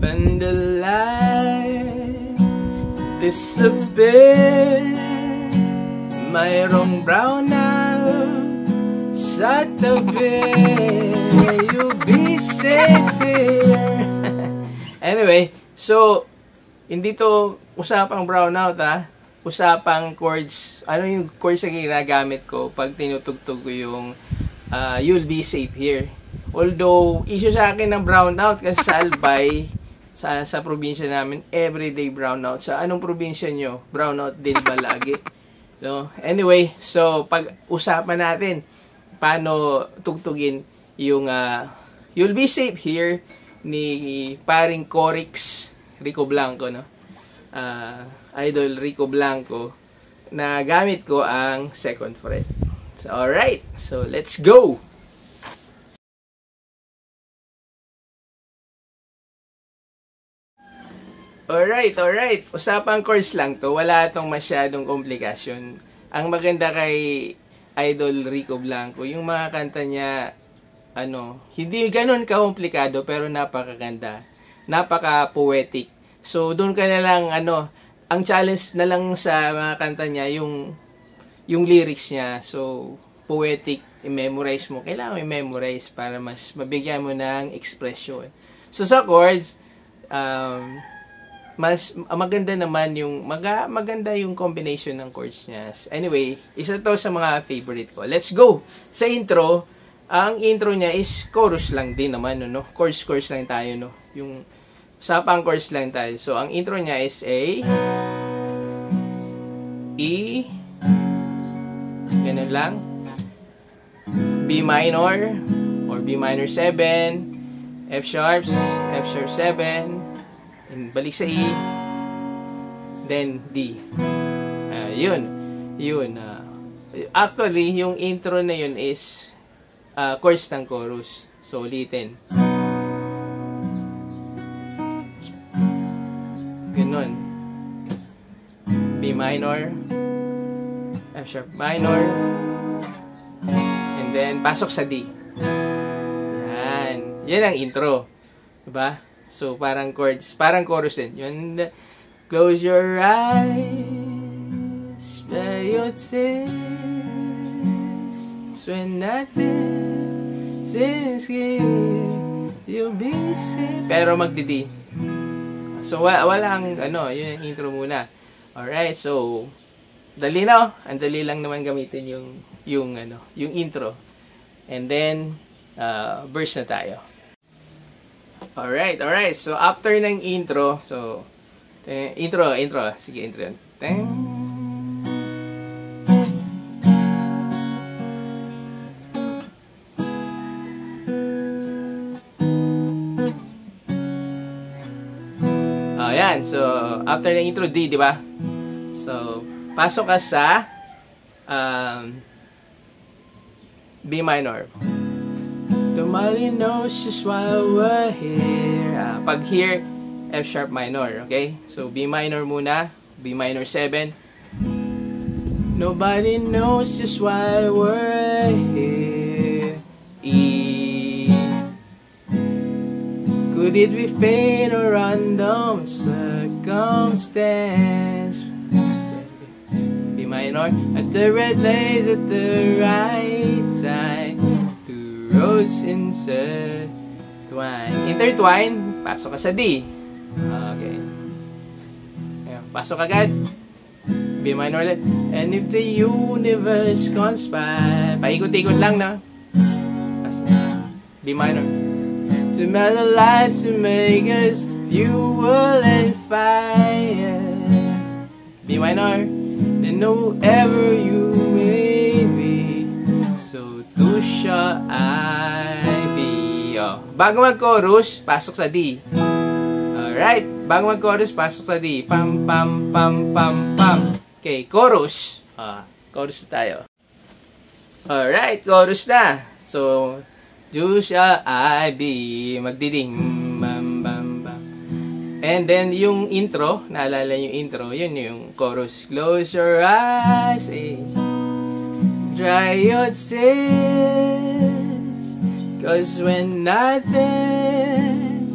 and the light disappear. Mayroong brownout sa tabi. You'll be safe here. Anyway, so hindi to usapang brownout ha. Usapang chords. Ano yung chords na ginagamit ko pag tinutugtog ko yung You'll Be Safe Here. Although, issue sa akin ng brownout kasi sa Albay, sa probinsya namin, everyday brownout. Sa anong probinsya nyo? Brownout din ba lagi? No? Anyway, so pag-usapan natin paano tugtugin yung You'll Be Safe Here ni paring Corix Rico Blanco, no? Idol Rico Blanco, na gamit ko ang second fret. So, alright, so let's go! Alright. Usapang chords lang to. Wala itong masyadong komplikasyon. Ang maganda kay Idol Rico Blanco, yung mga kanta niya, hindi ganun ka-komplikado, pero napakaganda. Napaka-poetic. So, doon ka na lang, ang challenge na lang sa mga kanta niya, yung lyrics niya. So, poetic, i-memorize mo. Kailangan i-memorize para mas mabigyan mo ng expression. So, sa chords, mas maganda naman maganda yung combination ng chords niya. Anyway, isa to sa mga favorite ko. Let's go! Sa intro, ang intro niya is chorus lang din naman, no? Chorus lang tayo, no? Yung usapang chorus lang tayo. So, ang intro niya is A, E, ganun lang, B minor, or B minor 7, F sharp 7, and balik sa E, then D. Yun. Actually, yung intro na yun is chorus ng chorus. So, ulitin. Ganun. B minor, F sharp minor, and then pasok sa D. Yan ang intro. Diba? So, parang chords, parang chorus din. Yun, close your eyes, where your tears, when nothing seems good, you'll be safe. Pero magdi-D. So, walang, yun ang intro muna. Alright, so, dali na, ang dali lang naman gamitin yung intro. And then, verse na tayo. Alright. So, after ng intro, so, intro. Sige, intro yun. Ayan. So, after ng intro, D, di ba? So, pasok ka sa B minor. Nobody knows just why we're here. Pag here, F sharp minor, okay? So, B minor muna. B minor 7. Nobody knows just why we're here. E. Could it be fate or random circumstance? B minor. At the red place at the right time. Rose intertwine. Intertwine, pasok ka sa D. Okay. Ayan, pasok agad. B minor ulit. And if the universe conspire, paikot-ikot lang na. B minor. To mellow lights to make us fuel and fire. B minor. Then whoever you may be, so to shall I be. Bago mag-chorus, pasok sa D. Alright. Bago mag-chorus, pasok sa D. Pam, pam, pam, pam, pam. Okay, chorus. Chorus na tayo. Alright, chorus na. So, to shall I be. Magdiding. Bam, bam, bam. And then, yung intro, naalala yung intro, yun yung chorus. Close your eyes, dry your tears, 'cause when nothing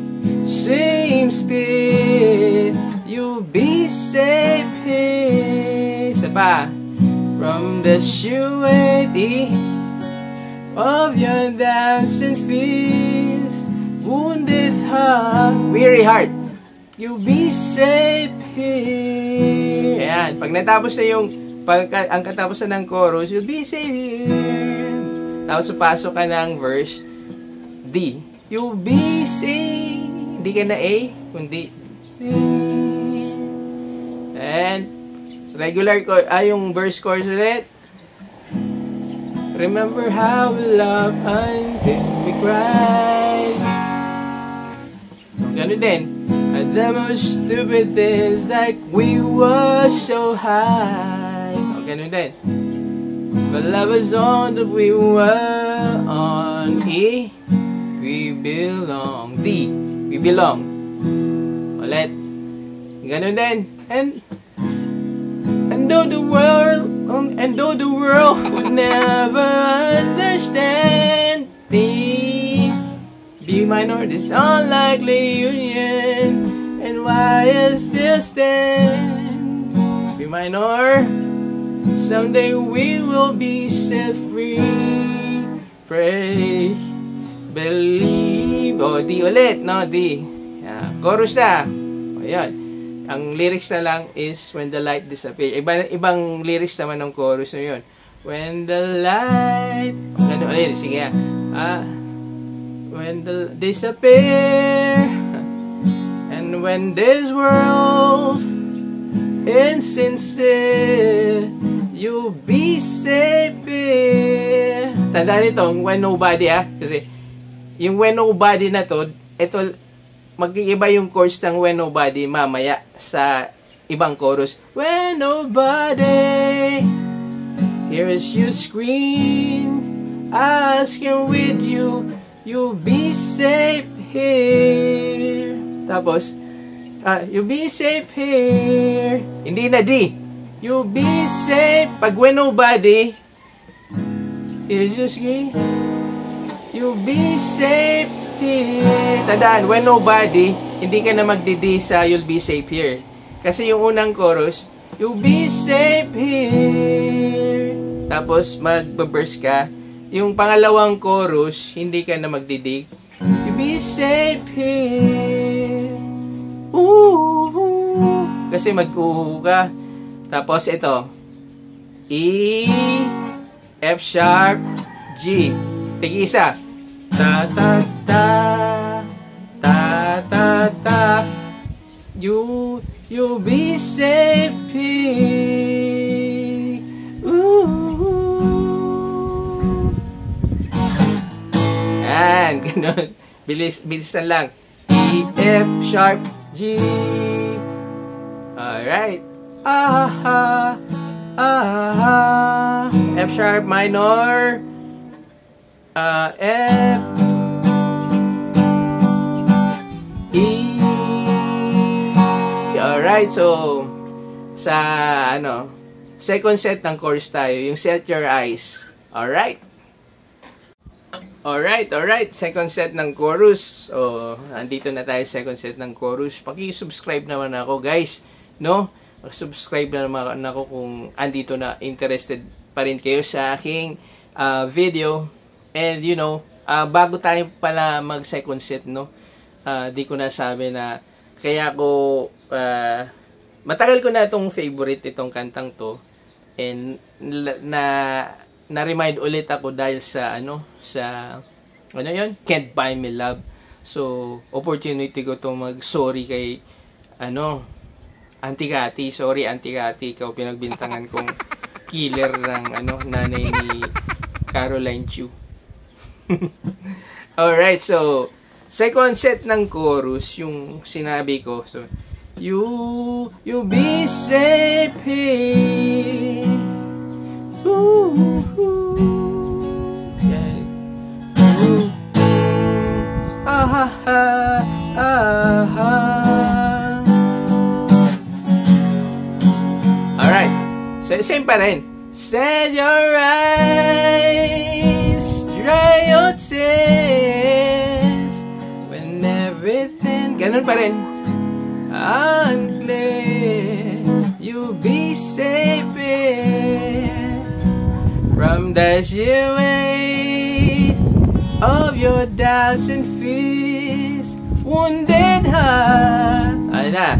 swim still, you'll be safe here. Isa pa. From the surety of your dancing feet, wounded heart, weary heart, you'll be safe here. Ayan. Pag natapos na yung ang katapusan ng chorus, you'll be safe here. Tapos pasok ka ng verse D. You'll be safe. Hindi ka na A, kundi B. And regular chord, yung verse chorus ulit. Remember how we love until we cried. Ganun din. And the most stupid things like we were so high. Ganun din. But love was on that we were on. E. We belong. D. We belong. Ulit. Ganun din. And though the world would never understand the B minor, this unlikely union, and why I still stand. B minor, someday we will be set free. Pray, believe. O, D ulit, no? D. Yeah. Chorus na. O, yan. Ang lyrics na lang is when the light disappears. Ibang lyrics naman ng chorus na yun. When the light... Ano, sige nga. When the disappear, and when this world insincere, you'll be safe here. Tandaan itong when nobody, kasi yung when nobody na to, ito, mag-iiba yung chorus ng when nobody mamaya sa ibang chorus. When nobody hears you scream, asking with you, you'll be safe here. Tapos, you'll be safe here. Hindi na D. You'll be safe. Pag when nobody hears you scream, you'll be safe here. Tandaan, when nobody, hindi ka na magdidi sa you'll be safe here. Kasi yung unang chorus, you'll be safe here. Tapos, mag-verse ka. Yung pangalawang chorus, hindi ka na magdidig. You'll be safe here. Ooh. Kasi mag-uhu ka. Tapos, ito. E, F sharp, G. Tig-isa. Ta ta ta ta ta ta. You'll be safe here. Ooh. Yan, ganun. Bilisan lang. E, F sharp, G. Alright. Aha. Aha. F sharp minor. F, E. Alright, so sa second set ng chorus tayo, yung Set Your Eyes. Alright, second set ng chorus. So, andito na tayo second set ng chorus. Paki-subscribe naman ako, guys, no? Subscribe na naman ako kung andito na interested pa rin kayo sa aking video. And bago tayo pala mag second set, no, di ko nasabi na kaya ko matagal ko na itong favorite itong kantang to, and na-remind ulit ako dahil sa Can't Buy Me Love. So opportunity ko to mag-sorry kay Auntie Cathy. Sorry Auntie Cathy, ikaw pinagbintangan kong killer ng nanay ni Caroline Chu. Alright, so second set ng chorus, yung sinabi ko. So, you be safe here. Ooh, ooh. Yeah. Ooh. Ah, ah, ah, ah. Alright, so same pa rin. Set your eyes, dry your tears, when everything, Ganun pa rin. Unclear, you be safe from the sheer weight of your doubts and fears. Wounded heart. Ano na?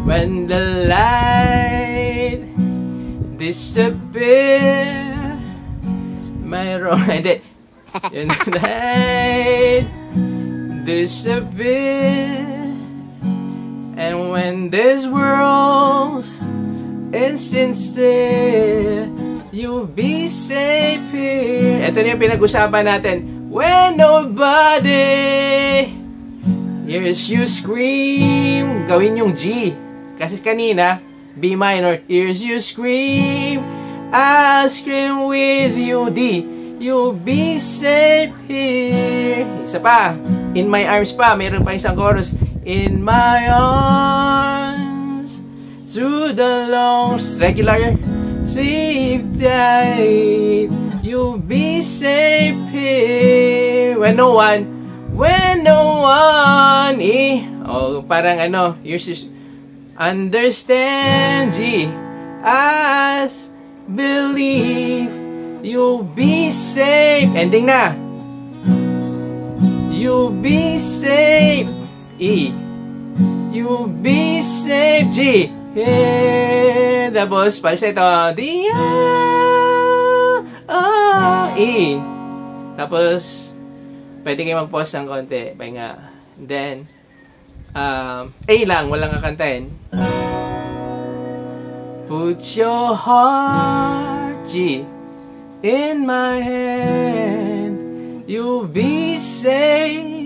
When the light disappear. Mayroon. Hindi. Yung light disappear. And when this world is sincere, you'll be safe here. Ito na yung pinag-usapan natin. When nobody hears you scream, gawin yung G. Kasi kanina, B minor. Hears you scream, I'll scream with you, D. You'll be safe here. Isa pa. In my arms pa. Mayroon pa isang chorus. In my arms, through the long, regular, safe tight, you'll be safe here. When no one, oh, parang ano, yours is, understand, G, as believe, you'll be safe. Ending na. You'll be safe. E. You'll be safe. G. Yeah. Tapos, falsetto. D. E. Tapos, pwede kayo mag-pause ng konti. Pahinga. Then, A lang. Walang kakantahin. Put your heart, G, in my hand. You'll be safe.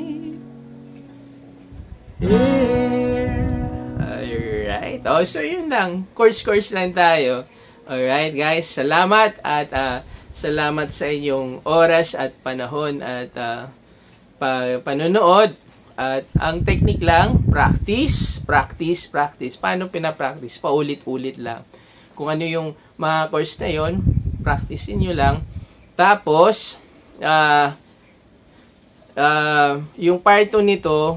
Here. Alright. Oh, so yun lang. Course lang tayo. Alright, guys. Salamat at salamat sa inyong oras at panahon at panonood. At ang technique lang, practice. Paano pinapractice? Paulit-ulit lang. Kung ano yung mga course na yon, practicein nyo lang. Tapos, yung part 2 nito,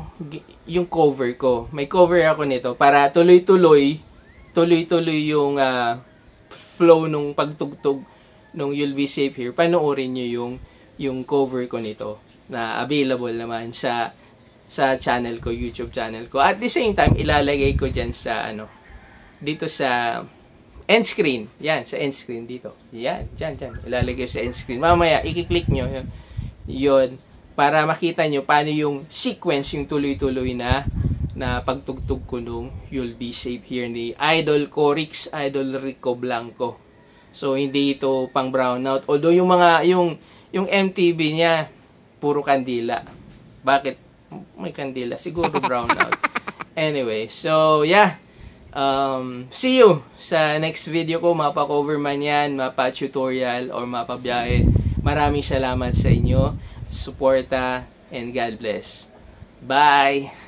yung cover ko. May cover ako nito para tuloy-tuloy yung flow nung pagtugtog nung You'll Be Safe Here. Panoorin nyo yung cover ko nito na available naman sa channel ko, YouTube channel ko. At the same time, ilalagay ko dyan sa dito sa end screen. Yan, sa end screen dito. Yan, dyan. Ilalagay sa end screen. Mamaya, i-click nyo yun. Para makita nyo paano yung sequence, yung tuloy-tuloy na pagtugtog ko nung You'll Be Safe Here ni Idol Corix, Idol Rico Blanco. So, hindi ito pang brownout. Although, yung MTV niya, puro kandila. Bakit may kandila? Siguro brownout. Anyway, so, yeah. See you sa next video ko. Mapa-cover man yan, mapa-tutorial, or mapa-biyahe. Maraming salamat sa inyo. Suporta, and God bless. Bye!